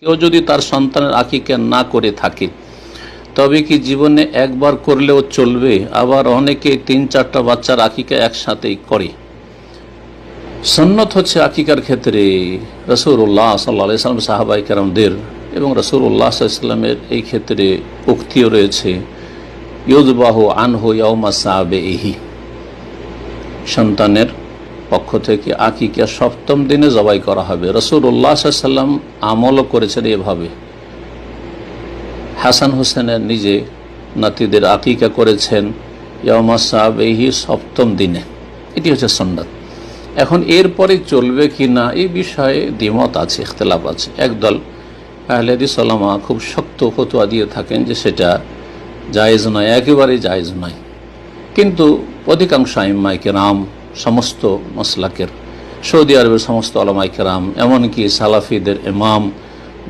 কেউ যদি তার সন্তানের আকিকা না করে থাকে তবে কি জীবনে একবার করলেও চলবে? আবার অনেকে 3-4টা বাচ্চার আকিকা একসাথেই করে। সুন্নত হচ্ছে আকিকার ক্ষেত্রে রাসূলুল্লাহ সাল্লাল্লাহু আলাইহি ওয়াসাল্লাম, সাহাবায়ে কেরামদের এবং রাসূলুল্লাহ সাল্লাল্লাহু আলাইহি ওয়াসাল্লামের এই ক্ষেত্রে উক্তিও রয়েছে, ইউযবাহু আনহু ইয়াওমা সাবিহি, সন্তানের পক্ষ থেকে আকিকা 7ম দিনে জবাই করা হবে। রাসূলুল্লাহ সাল্লাল্লাহু আলাইহি ওয়াসাল্লাম আমলও করেছেন এভাবে। হাসান হোসেনের নিজে নাতিদের আকিকা করেছেন ইয়াওমা সাবিহি 7ম দিনে। এটি হচ্ছে সুন্নাত। এখন এরপরে চলবে কি না এই বিষয়ে দ্বিমত আছে, ইখতিলাফ আছে। একদল আহলে হাদিস উলামা খুব শক্ত ফতোয়া দিয়ে থাকেন যে সেটা জায়েজ নয়, একেবারেই জায়েজ নয়। কিন্তু অধিকাংশ আইম্মায়ে কেরাম, সমস্ত মাসলাকের, সৌদি আরবের সমস্ত উলামায়ে কেরাম, এমনকি সালাফিদের ইমাম,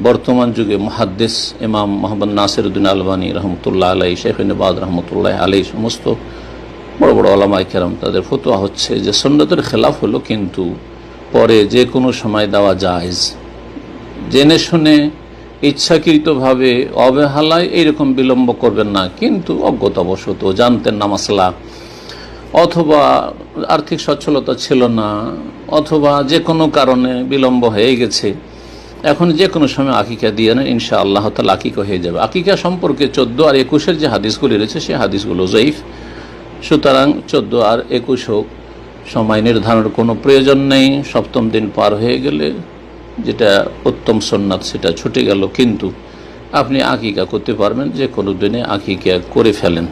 বর্তমান যুগে মুহাদ্দিস ইমাম মুহাম্মদ নাসিরউদ্দিন আলবানী রহমতুল্লাহ আলাইহি, শেখ ইবনে বাজ রহমতুল্লাহ আলাইহি, সমস্ত বড় বড় উলামায়ে কেরাম, তাদের ফতোয়া হচ্ছে যে সুন্নতের খেলাফ হলো, কিন্তু পরে যে কোনো সময় দেওয়া জায়েজ। জেনে শুনে ইচ্ছাকৃতভাবে অবহেলায় এইরকম বিলম্ব করবেন না, কিন্তু অজ্ঞতাবশত জানতেন না মাসলা, অথবা আর্থিক সচ্ছলতা ছিল না, অথবা যে কোনো কারণে বিলম্ব হয়ে গেছে, এখন যে কোনো সময় আকিকা দিয়ে নেন, ইনশাআল্লাহ তাআলা আকিকা হয়ে যাবে। আকিকা সম্পর্কে 14 আর 21 যে হাদিসগুলি রয়েছে সেই হাদিসগুলো যঈফ, সুতরাং 14 আর 21 হোক, সময় নির্ধারণের কোনো প্রয়োজন নেই। 7ম দিন পার হয়ে গেলে যেটা উত্তম সুন্নাত সেটা ছুটে গেল, কিন্তু আপনি আকিকা করতে পারবেন, যে কোনো দিনে আকিকা করে ফেলেন।